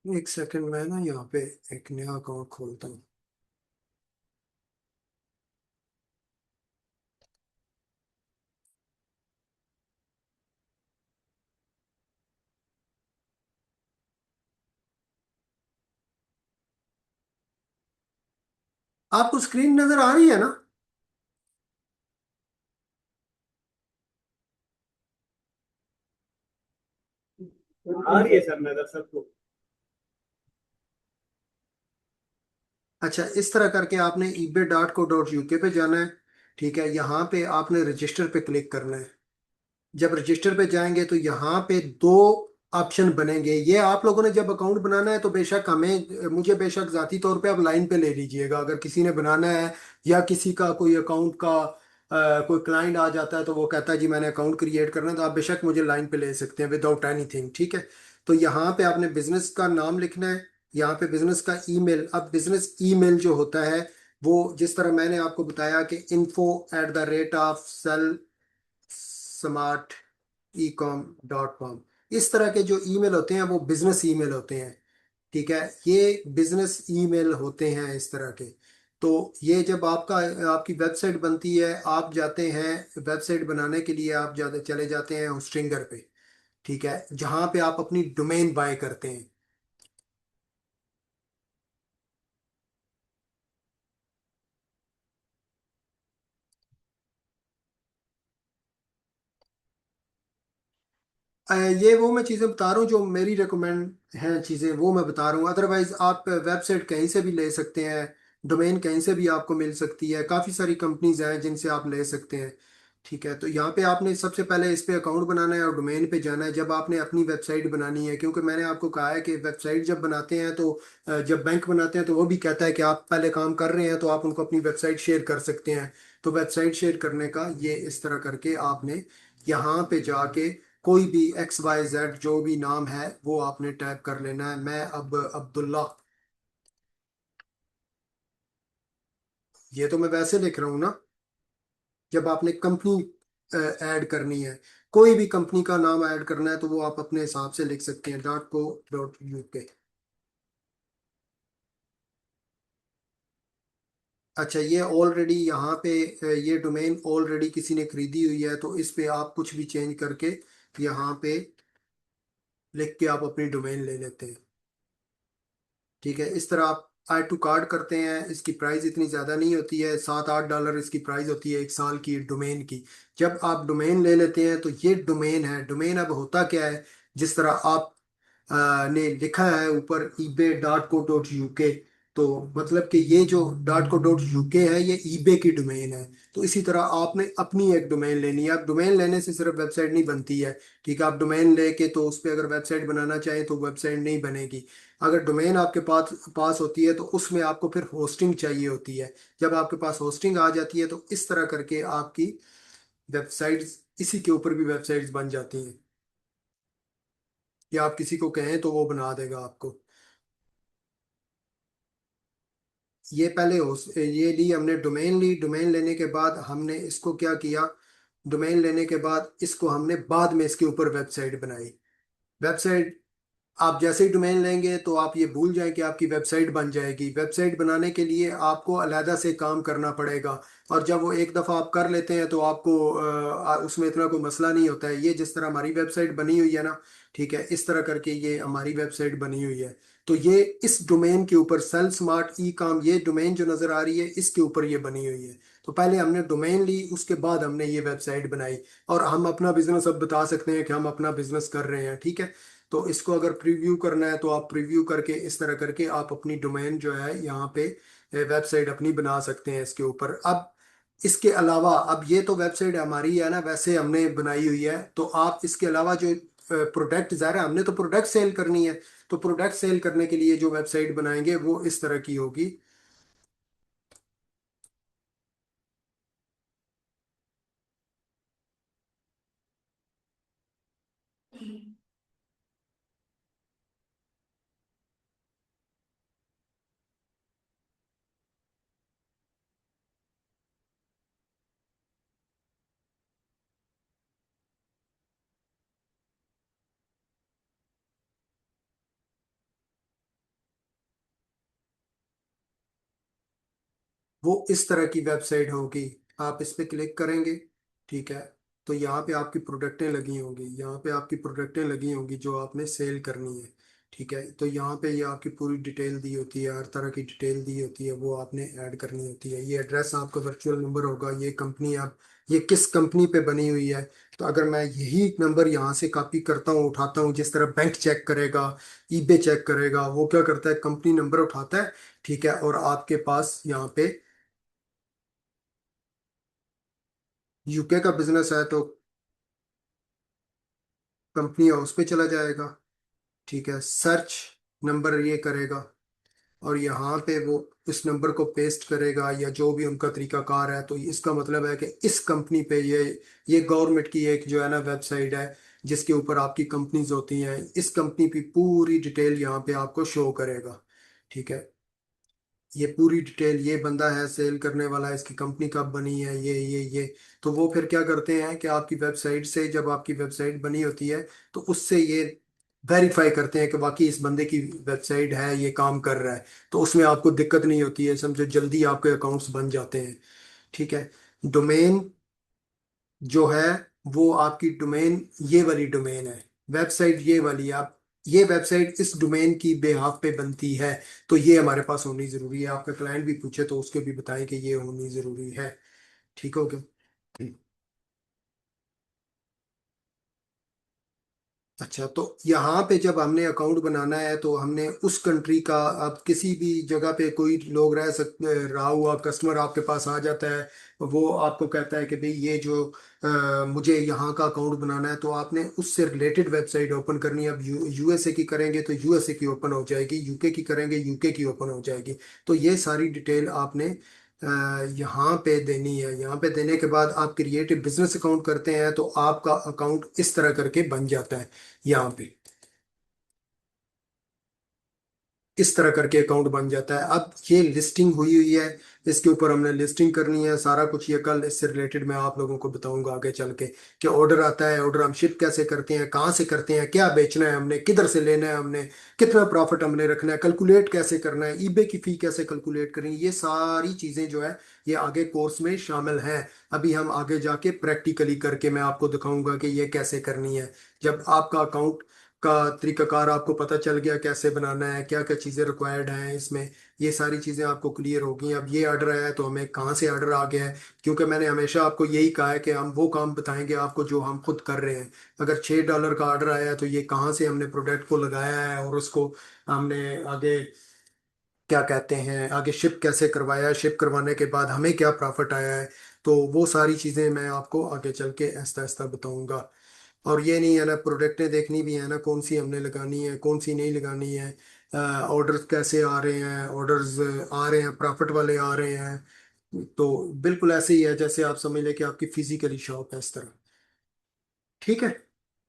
एक सेकंड में ना यहाँ पे एक नया अकाउंट खोलता हूँ। आपको स्क्रीन नजर आ रही है ना? आ रही है सर नजर सबको। अच्छा, इस तरह करके आपने ebay.co.uk पे जाना है। ठीक है, यहाँ पे आपने रजिस्टर पे क्लिक करना है। जब रजिस्टर पे जाएंगे तो यहाँ पे दो ऑप्शन बनेंगे। ये आप लोगों ने जब अकाउंट बनाना है तो बेशक हमें मुझे बेशक जाती तौर पे आप लाइन पे ले लीजिएगा। अगर किसी ने बनाना है या किसी का कोई अकाउंट का कोई क्लाइंट आ जाता है तो वो कहता है जी मैंने अकाउंट क्रिएट करना है, तो आप बेशक मुझे लाइन पे ले सकते हैं विदाउट एनीथिंग। ठीक है, तो यहाँ पे आपने बिजनेस का नाम लिखना है। यहाँ पे बिजनेस का ईमेल, अब बिजनेस ईमेल जो होता है वो जिस तरह मैंने आपको बताया कि info@the rate of smart e com. इस तरह के जो ईमेल होते हैं वो बिजनेस ईमेल होते हैं। ठीक है, ये बिजनेस ईमेल होते हैं इस तरह के। तो ये जब आपका आपकी वेबसाइट बनती है, आप जाते हैं वेबसाइट बनाने के लिए, आप जाते चले जाते हैं होस्टिंगर पे। ठीक है, जहां पे आप अपनी डोमेन बाय करते हैं। ये वो मैं चीज़ें बता रहा हूँ जो मेरी रिकमेंड हैं चीज़ें, वो मैं बता रहा हूँ। अदरवाइज आप वेबसाइट कहीं से भी ले सकते हैं, डोमेन कहीं से भी आपको मिल सकती है। काफ़ी सारी कंपनीज हैं जिनसे आप ले सकते हैं। ठीक है, तो यहाँ पे आपने सबसे पहले इस पे अकाउंट बनाना है और डोमेन पे जाना है जब आपने अपनी वेबसाइट बनानी है। क्योंकि मैंने आपको कहा है कि वेबसाइट जब बनाते हैं तो जब बैंक बनाते हैं तो वो भी कहता है कि आप पहले काम कर रहे हैं तो आप उनको अपनी वेबसाइट शेयर कर सकते हैं। तो वेबसाइट शेयर करने का ये इस तरह करके आपने यहाँ पे जाके कोई भी XYZ जो भी नाम है वो आपने टाइप कर लेना है। मैं अब अब्दुल्ला, ये तो मैं वैसे लिख रहा हूँ ना। जब आपने कंपनी ऐड करनी है, कोई भी कंपनी का नाम ऐड करना है तो वो आप अपने हिसाब से लिख सकते हैं .co.uk। अच्छा, ये ऑलरेडी यहाँ पे ये डोमेन ऑलरेडी किसी ने खरीदी हुई है तो इस पे आप कुछ भी चेंज करके यहाँ पे लिख के आप अपनी डोमेन ले लेते हैं। ठीक है, इस तरह आप ऐड टू कार्ड करते हैं। इसकी प्राइस इतनी ज़्यादा नहीं होती है, $7-8 इसकी प्राइस होती है एक साल की डोमेन की। जब आप डोमेन ले लेते हैं तो ये डोमेन है। डोमेन अब होता क्या है, जिस तरह आप ने लिखा है ऊपर ebay.co.uk, तो मतलब कि ये जो डॉट को डॉट यूके है ये ईबे की डोमेन है। तो इसी तरह आपने अपनी एक डोमेन लेनी है। आप डोमेन लेने से सिर्फ वेबसाइट नहीं बनती है। ठीक है, आप डोमेन लेके तो उस पर अगर वेबसाइट बनाना चाहें तो वेबसाइट नहीं बनेगी। अगर डोमेन आपके पास पास होती है तो उसमें आपको फिर होस्टिंग चाहिए होती है। जब आपके पास होस्टिंग आ जाती है तो इस तरह करके आपकी वेबसाइट्स, इसी के ऊपर भी वेबसाइट्स बन जाती हैं। या आप किसी को कहें तो वो बना देगा आपको। ये पहले हो ये ली हमने डोमेन ली। डोमेन लेने के बाद हमने इसको क्या किया, डोमेन लेने के बाद इसको हमने बाद में इसके ऊपर वेबसाइट बनाई। वेबसाइट, आप जैसे ही डोमेन लेंगे तो आप ये भूल जाएं कि आपकी वेबसाइट बन जाएगी। वेबसाइट बनाने के लिए आपको अलहदा से काम करना पड़ेगा। और जब वो एक दफ़ा आप कर लेते हैं तो आपको उसमें इतना कोई मसला नहीं होता है। ये जिस तरह हमारी वेबसाइट बनी हुई है ना, ठीक है, इस तरह करके ये हमारी वेबसाइट बनी हुई है। तो ये इस डोमेन के ऊपर सेल स्मार्ट ई काम, ये डोमेन जो नज़र आ रही है इसके ऊपर ये बनी हुई है। तो पहले हमने डोमेन ली, उसके बाद हमने ये वेबसाइट बनाई। और हम अपना बिजनेस अब बता सकते हैं कि हम अपना बिजनेस कर रहे हैं। ठीक है, तो इसको अगर प्रीव्यू करना है तो आप प्रीव्यू करके इस तरह करके आप अपनी डोमेन जो है यहाँ पे वेबसाइट अपनी बना सकते हैं इसके ऊपर। अब इसके अलावा, अब ये तो वेबसाइट हमारी है ना वैसे हमने बनाई हुई है, तो आप इसके अलावा जो प्रोडक्ट, ज़ाहिर है हमने तो प्रोडक्ट सेल करनी है। तो प्रोडक्ट सेल करने के लिए जो वेबसाइट बनाएंगे वो इस तरह की होगी। वो इस तरह की वेबसाइट होगी। आप इस पे क्लिक करेंगे, ठीक है, तो यहाँ पे आपकी प्रोडक्टें लगी होंगी, यहाँ पे आपकी प्रोडक्टें लगी होंगी जो आपने सेल करनी है। ठीक है, तो यहाँ पे ये आपकी पूरी डिटेल दी होती है, हर तरह की डिटेल दी होती है, वो आपने ऐड करनी होती है। ये एड्रेस आपका वर्चुअल नंबर होगा, ये कंपनी आप, ये किस कंपनी पे बनी हुई है। तो अगर मैं यही नंबर यहाँ से कॉपी करता हूँ, उठाता हूँ, जिस तरह बैंक चेक करेगा, ईबे चेक करेगा, वो क्या करता है, कंपनी नंबर उठाता है। ठीक है, और आपके पास यहाँ पे यूके का बिजनेस है तो कंपनी हाउस पे चला जाएगा। ठीक है, सर्च नंबर ये करेगा और यहाँ पे वो इस नंबर को पेस्ट करेगा, या जो भी उनका तरीकाकार है। तो इसका मतलब है कि इस कंपनी पे ये गवर्नमेंट की एक जो है ना वेबसाइट है जिसके ऊपर आपकी कंपनीज होती हैं। इस कंपनी की पूरी डिटेल यहाँ पे आपको शो करेगा। ठीक है, ये पूरी डिटेल, ये बंदा है सेल करने वाला, इसकी कंपनी कब बनी है, ये। तो वो फिर क्या करते हैं कि आपकी वेबसाइट से, जब आपकी वेबसाइट बनी होती है तो उससे ये वेरीफाई करते हैं कि वाकई इस बंदे की वेबसाइट है, ये काम कर रहा है। तो उसमें आपको दिक्कत नहीं होती है, समझो जल्दी आपके अकाउंट्स बन जाते हैं। ठीक है, डोमेन जो है वो आपकी डोमेन ये वाली डोमेन है, वेबसाइट ये वाली। आप, ये वेबसाइट इस डोमेन की बेहाफ पे बनती है। तो ये हमारे पास होनी जरूरी है। आपका क्लाइंट भी पूछे तो उसके भी बताएं कि ये होनी जरूरी है। ठीक हो गया। अच्छा, तो यहाँ पे जब हमने अकाउंट बनाना है तो हमने उस कंट्री का, अब किसी भी जगह पे कोई लोग रह सकते, रहा हुआ कस्टमर आपके पास आ जाता है, वो आपको कहता है कि भाई ये जो मुझे यहाँ का अकाउंट बनाना है, तो आपने उससे रिलेटेड वेबसाइट ओपन करनी है। अब यूएसए की करेंगे तो यूएसए की ओपन हो जाएगी, यूके की करेंगे यूके की ओपन हो जाएगी। तो ये सारी डिटेल आपने अ, यहाँ पे देनी है। यहाँ पे देने के बाद आप क्रिएटिव बिजनेस अकाउंट करते हैं तो आपका अकाउंट इस तरह करके बन जाता है यहाँ पे। इस तरह करके अकाउंट बन जाता है। अब ये लिस्टिंग हुई हुई है, इसके ऊपर हमने लिस्टिंग करनी है सारा कुछ। ये कल इससे रिलेटेड मैं आप लोगों को बताऊंगा आगे चल के कि ऑर्डर आता है, ऑर्डर हम शिप कैसे करते हैं, कहाँ से करते हैं, क्या बेचना है हमने, किधर से लेना है हमने, कितना प्रॉफिट हमने रखना है, कैलकुलेट कैसे करना है, ईबे की फी कैसे कैलकुलेट करनी है। ये सारी चीजें जो है ये आगे कोर्स में शामिल हैं। अभी हम आगे जाके प्रैक्टिकली करके मैं आपको दिखाऊंगा कि ये कैसे करनी है। जब आपका अकाउंट का तरीकाकार आपको पता चल गया कैसे बनाना है, क्या क्या चीज़ें रिक्वायर्ड हैं इसमें, ये सारी चीज़ें आपको क्लियर होगी। अब ये ऑर्डर आया है तो हमें कहाँ से ऑर्डर आ गया है, क्योंकि मैंने हमेशा आपको यही कहा है कि हम वो काम बताएंगे आपको जो हम खुद कर रहे हैं। अगर $6 का ऑर्डर आया है तो ये कहाँ से हमने प्रोडक्ट को लगाया है और उसको हमने आगे क्या कहते हैं, आगे शिप कैसे करवाया, शिप करवाने के बाद हमें क्या प्रॉफिट आया है। तो वो सारी चीज़ें मैं आपको आगे चल के ऐसा ऐसा बताऊंगा। और ये नहीं है ना, प्रोडक्टें देखनी भी है ना, कौन सी हमने लगानी है कौन सी नहीं लगानी है। ऑर्डर्स कैसे आ रहे हैं, ऑर्डर्स आ रहे हैं प्रॉफिट वाले आ रहे हैं। तो बिल्कुल ऐसे ही है जैसे आप समझ लें कि आपकी फिजिकली शॉप है, इस तरह। ठीक है।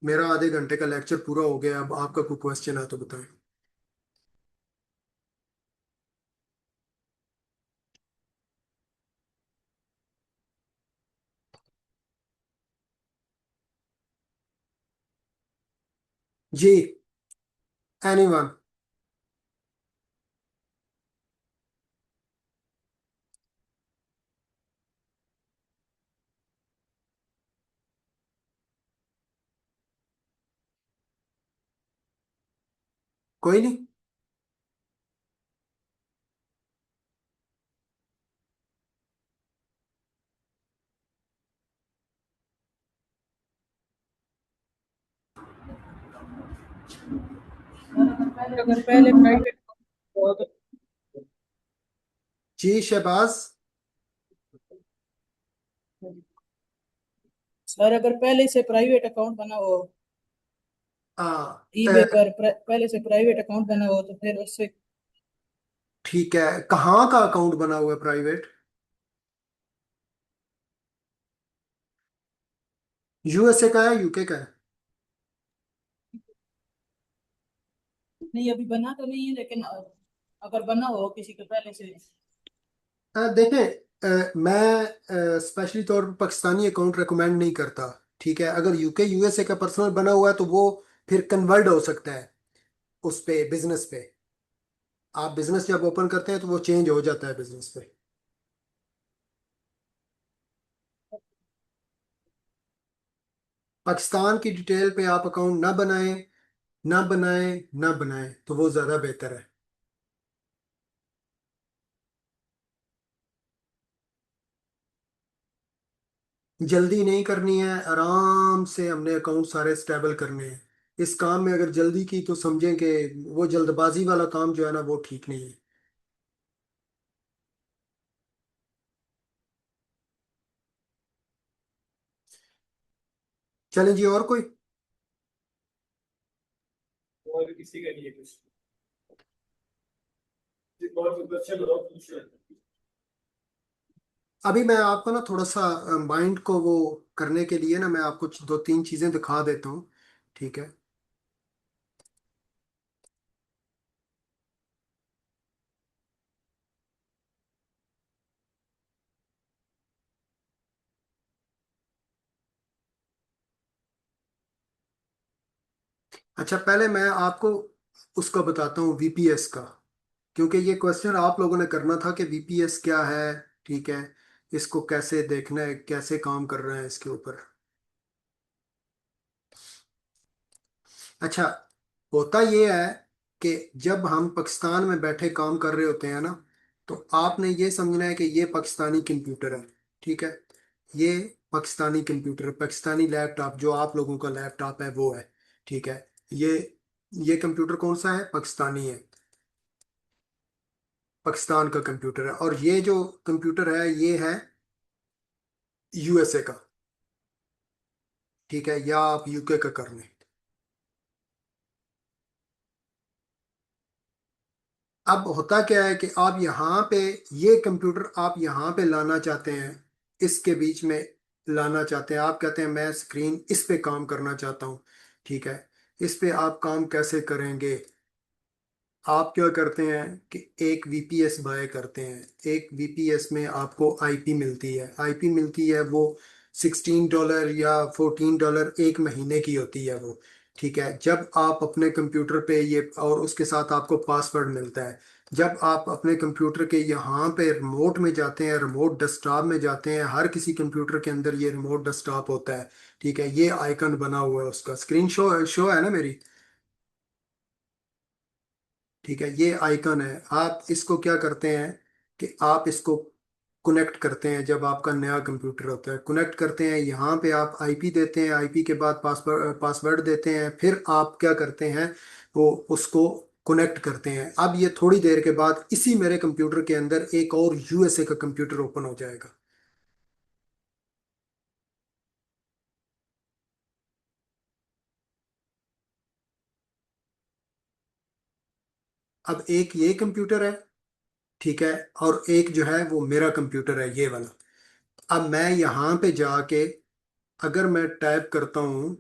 मेरा आधे घंटे का लेक्चर पूरा हो गया, अब आपका कोई क्वेश्चन है तो बताएं। जी। एनीवन। कोई नहीं। अगर पहले प्राइवेट हो तो जी शहबाज। सर, अगर पहले से प्राइवेट अकाउंट बना हो, हाँ। ईबे पर पहले से प्राइवेट अकाउंट बना हो तो फिर उससे ठीक है, कहाँ का अकाउंट बना हुआ है प्राइवेट? यूएसए का है, यूके का है? नहीं, अभी बना तो नहीं है, लेकिन अगर बना हो किसी के पहले से। देखें, मैं स्पेशली तौर पर पाकिस्तानी अकाउंट रेकमेंड नहीं करता। ठीक है, अगर यूके यूएसए का पर्सनल बना हुआ है तो वो फिर कन्वर्ट हो सकता है उस पे, बिजनेस पे। आप बिजनेस जब ओपन करते हैं तो वो चेंज हो जाता है बिजनेस पे। पाकिस्तान की डिटेल पे आप अकाउंट ना बनाएं, ना बनाएं, ना बनाएं, तो वो ज़्यादा बेहतर है। जल्दी नहीं करनी है, आराम से हमने अकाउंट सारे स्टेबल करने हैं। इस काम में अगर जल्दी की तो समझें कि वो जल्दबाजी वाला काम जो है ना वो ठीक नहीं है। चलें जी, और कोई? और किसी का नहीं है कुछ। बहुत क्वेश्चन हो पूछ रहे अभी मैं आपको ना थोड़ा सा माइंड को वो करने के लिए ना मैं आपको दो तीन चीज़ें दिखा देता हूँ। ठीक है। अच्छा, पहले मैं आपको उसका बताता हूँ, वीपीएस का। क्योंकि ये क्वेश्चन आप लोगों ने करना था कि वीपीएस क्या है। ठीक है। इसको कैसे देखना है, कैसे काम कर रहा है इसके ऊपर। अच्छा, होता ये है कि जब हम पाकिस्तान में बैठे काम कर रहे होते हैं ना, तो आपने ये समझना है कि ये पाकिस्तानी कंप्यूटर है। ठीक है। ये पाकिस्तानी कंप्यूटर, पाकिस्तानी लैपटॉप जो आप लोगों का लैपटॉप है वो है। ठीक है। ये ये कंप्यूटर कौन सा है? पाकिस्तानी है। पाकिस्तान का कंप्यूटर है। और ये जो कंप्यूटर है ये है यूएसए का। ठीक है, या आप यूके का कर लें। अब होता क्या है कि आप यहाँ पे, ये कंप्यूटर आप यहाँ पे लाना चाहते हैं, इसके बीच में लाना चाहते हैं। आप कहते हैं मैं स्क्रीन इस पे काम करना चाहता हूँ। ठीक है। इस पे आप काम कैसे करेंगे? आप क्या करते हैं कि एक वीपीएस बाय करते हैं। एक वीपीएस में आपको आईपी मिलती है, आईपी मिलती है वो $16 या $14 एक महीने की होती है वो। ठीक है। जब आप अपने कंप्यूटर पे ये, और उसके साथ आपको पासवर्ड मिलता है। जब आप अपने कंप्यूटर के यहाँ पे रिमोट में जाते हैं, रिमोट डेस्कटॉप में जाते हैं, हर किसी कंप्यूटर के अंदर ये रिमोट डेस्कटॉप होता है। ठीक है, ये आइकन बना हुआ है, उसका स्क्रीन शो शो है ना मेरी? ठीक है, ये आइकन है। आप इसको क्या करते हैं कि आप इसको कनेक्ट करते हैं। जब आपका नया कंप्यूटर होता है, कनेक्ट करते हैं, यहाँ पे आप आईपी देते हैं, आईपी के बाद पासवर्ड पासवर्ड देते हैं, फिर आप क्या करते हैं, वो उसको कनेक्ट करते हैं। अब ये थोड़ी देर के बाद इसी मेरे कंप्यूटर के अंदर एक और यूएसए का कंप्यूटर ओपन हो जाएगा। अब एक ये कंप्यूटर है, ठीक है, और एक जो है वो मेरा कंप्यूटर है ये वाला। अब मैं यहाँ पे जाके अगर मैं टाइप करता हूँ,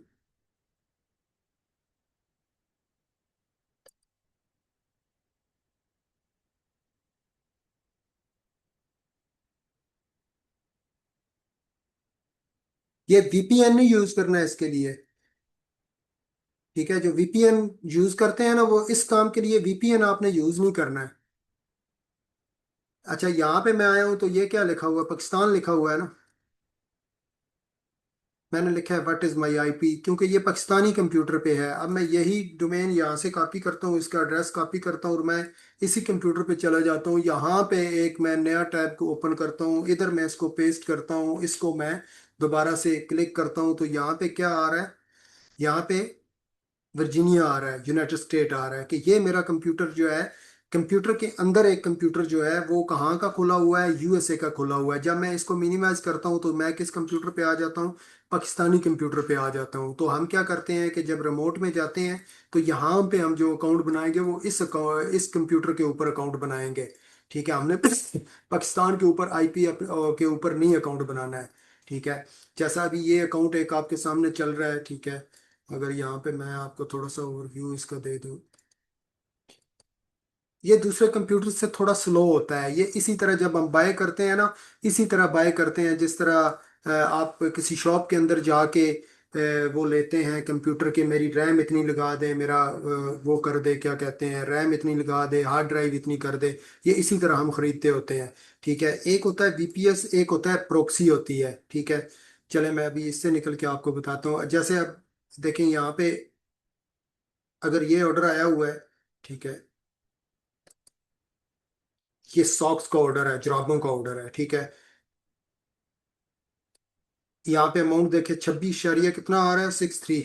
ये वीपीएन नहीं यूज करना है इसके लिए, ठीक है। जो वीपीएन यूज करते हैं ना, वो इस काम के लिए वीपीएन आपने यूज नहीं करना है। अच्छा, यहाँ पे मैं आया हूँ तो ये क्या लिखा हुआ है, पाकिस्तान लिखा हुआ है ना। मैंने लिखा है व्हाट इज माई आईपी, क्योंकि ये पाकिस्तानी कंप्यूटर पे है। अब मैं यही डोमेन यहाँ से कॉपी करता हूँ, इसका एड्रेस कॉपी करता हूँ और मैं इसी कंप्यूटर पे चला जाता हूँ। यहाँ पे एक मैं नया टैब को ओपन करता हूँ, इधर मैं इसको पेस्ट करता हूँ, इसको मैं दोबारा से क्लिक करता हूँ, तो यहाँ पे क्या आ रहा है, यहाँ पे वर्जीनिया आ रहा है, यूनाइटेड स्टेट आ रहा है, कि ये मेरा कंप्यूटर जो है, कंप्यूटर के अंदर एक कंप्यूटर जो है वो कहाँ का खुला हुआ है, यूएसए का खुला हुआ है। जब मैं इसको मिनिमाइज करता हूँ तो मैं किस कंप्यूटर पे आ जाता हूँ, पाकिस्तानी कंप्यूटर पे आ जाता हूँ। तो हम क्या करते हैं कि जब रिमोट में जाते हैं तो यहाँ पे हम जो अकाउंट बनाएंगे वो इस कंप्यूटर के ऊपर अकाउंट बनाएंगे, ठीक है। हमने पाकिस्तान के ऊपर आईपी के ऊपर नहीं अकाउंट बनाना है, ठीक है। जैसा अभी ये अकाउंट एक आपके सामने चल रहा है, ठीक है। अगर यहाँ पे मैं आपको थोड़ा सा ओवरव्यू इसका दे दूँ, ये दूसरे कंप्यूटर से थोड़ा स्लो होता है। ये इसी तरह जब हम बाय करते हैं ना, इसी तरह बाय करते हैं जिस तरह आप किसी शॉप के अंदर जाके वो लेते हैं कंप्यूटर के, मेरी रैम इतनी लगा दे, मेरा वो कर दे, क्या कहते हैं, रैम इतनी लगा दे, हार्ड ड्राइव इतनी कर दे। ये इसी तरह हम खरीदते होते हैं, ठीक है। एक होता है वीपीएस, एक होता है प्रोक्सी होती है, ठीक है। चले मैं अभी इससे निकल के आपको बताता हूँ। जैसे अब देखें यहाँ पे, अगर ये ऑर्डर आया हुआ है, ठीक है, ये सॉक्स का ऑर्डर है, जुराबों का ऑर्डर है, ठीक है। यहाँ पे अमाउंट देखे 26 कितना आ रहा है, 63।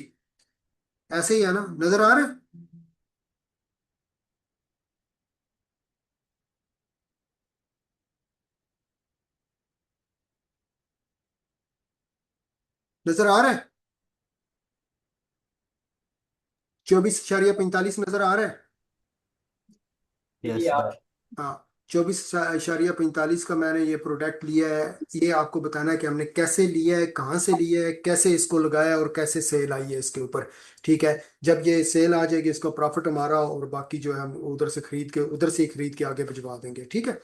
ऐसे ही है ना, नजर आ रहा है, नजर आ रहा है, 24.45 नजर आ रहा है। ये यस आप सर। हाँ, 24.45 का मैंने ये प्रोडक्ट लिया है। ये आपको बताना है कि हमने कैसे लिया है, कहाँ से लिया है, कैसे इसको लगाया और कैसे सेल आई है इसके ऊपर, ठीक है। जब ये सेल आ जाएगी, इसका प्रॉफिट हमारा, और बाकी जो है हम उधर से खरीद के, उधर से ही खरीद के आगे भिजवा देंगे, ठीक है।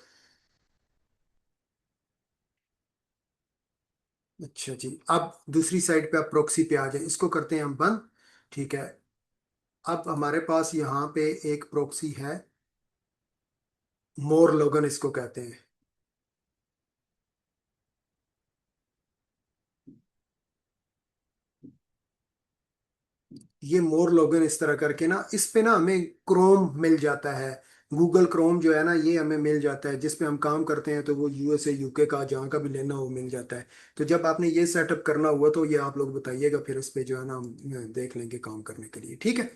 अच्छा जी, अब दूसरी साइड पे आप प्रोक्सी पे आ जाए, इसको करते हैं हम बंद, ठीक है। अब हमारे पास यहाँ पे एक प्रोक्सी है, मोर लोगन इसको कहते हैं। ये मोर लोगन इस तरह करके ना, इस पे ना हमें क्रोम मिल जाता है, गूगल क्रोम जो है ना, ये हमें मिल जाता है। जिस पे हम काम करते हैं तो वो यूएसए यूके का जहाँ का भी लेना हो मिल जाता है। तो जब आपने ये सेटअप करना हुआ तो ये आप लोग बताइएगा, फिर इस पे जो है ना हम देख लेंगे काम करने के लिए, ठीक है।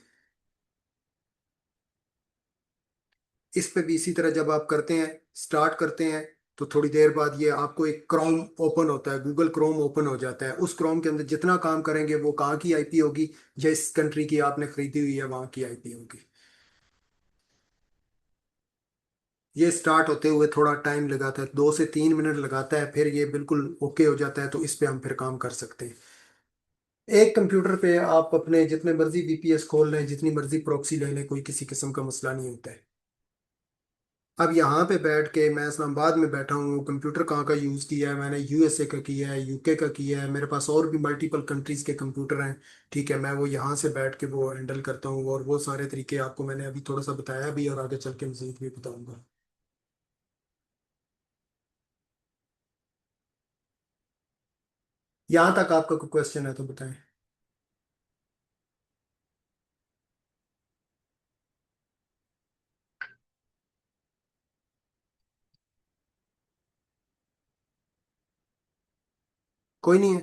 इस पे भी इसी तरह जब आप करते हैं, स्टार्ट करते हैं, तो थोड़ी देर बाद ये आपको एक क्रोम ओपन होता है, गूगल क्रोम ओपन हो जाता है। उस क्रोम के अंदर जितना काम करेंगे वो कहाँ की आईपी होगी, जिस कंट्री की आपने खरीदी हुई है वहाँ की आईपी होगी। ये स्टार्ट होते हुए थोड़ा टाइम लगाता है, 2 से 3 मिनट लगाता है, फिर ये बिल्कुल ओके हो जाता है, तो इस पे हम फिर काम कर सकते हैं। एक कंप्यूटर पे आप अपने जितने मर्जी वीपीएस खोल लें, जितनी मर्जी प्रॉक्सी ले लें, कोई किसी किस्म का मसला नहीं होता है। अब यहाँ पे बैठ के मैं इस्लामाबाद में बैठा हूँ, कंप्यूटर कहाँ का यूज़ किया है मैंने, यूएसए का किया है, यूके का किया है, मेरे पास और भी मल्टीपल कंट्रीज के कंप्यूटर हैं, ठीक है। मैं वो यहाँ से बैठ के वो हैंडल करता हूँ, और वो सारे तरीके आपको मैंने अभी थोड़ा सा बताया भी, और आगे चल के मजीद भी बताऊंगा। यहाँ तक आपका कोई क्वेश्चन है तो बताएं। कोई नहीं है।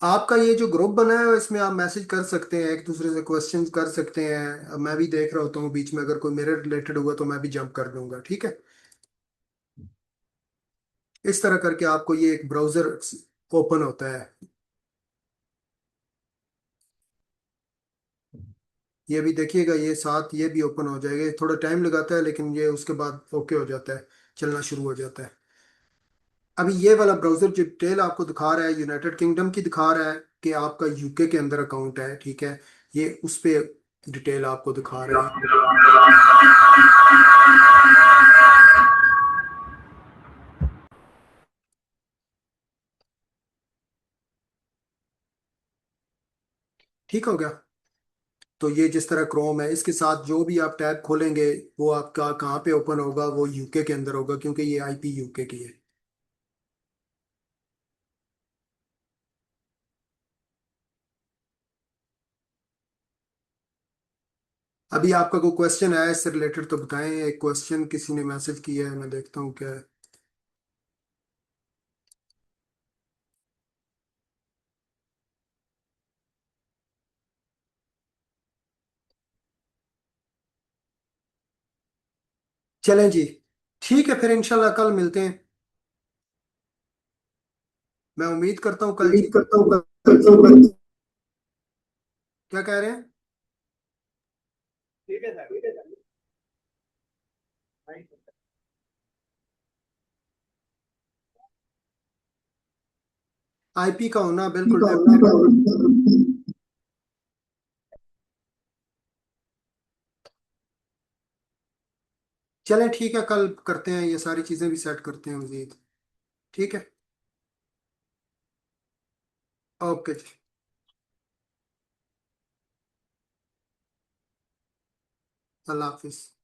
आपका ये जो ग्रुप बना है इसमें आप मैसेज कर सकते हैं, एक दूसरे से क्वेश्चन कर सकते हैं। अब मैं भी देख रहा होता हूँ बीच में, अगर कोई मेरे रिलेटेड हुआ तो मैं भी जंप कर दूंगा, ठीक है। इस तरह करके आपको ये एक ब्राउजर ओपन होता है। ये भी देखिएगा, ये साथ ये भी ओपन हो जाएगा, ये थोड़ा टाइम लगाता है लेकिन ये उसके बाद ओके हो जाता है, चलना शुरू हो जाता है। अभी ये वाला ब्राउजर जो डिटेल आपको दिखा रहा है यूनाइटेड किंगडम की दिखा रहा है कि आपका यूके के अंदर अकाउंट है, ठीक है। ये उस पे डिटेल आपको दिखा रहा है। ठीक हो गया। तो ये जिस तरह क्रोम है इसके साथ जो भी आप टैब खोलेंगे वो आपका कहाँ पे ओपन होगा, वो यूके के अंदर होगा क्योंकि ये आईपी यूके की है। अभी आपका कोई क्वेश्चन है इससे रिलेटेड तो बताएं, एक क्वेश्चन किसी ने मैसेज किया है, मैं देखता हूँ क्या है। चलें जी, ठीक है फिर इंशाल्लाह कल मिलते हैं। मैं उम्मीद करता हूँ कल जी। उम्मीद करता हूँ कल। क्या कह रहे हैं? ठीक है सर, ठीक है सर। आईपी का होना बिल्कुल ठीक है ना डेफिनेट। तो। चलें ठीक है, कल करते हैं, ये सारी चीज़ें भी सेट करते हैं मजीद। ठीक है। ओके जी। अल्लाह हाफिज़।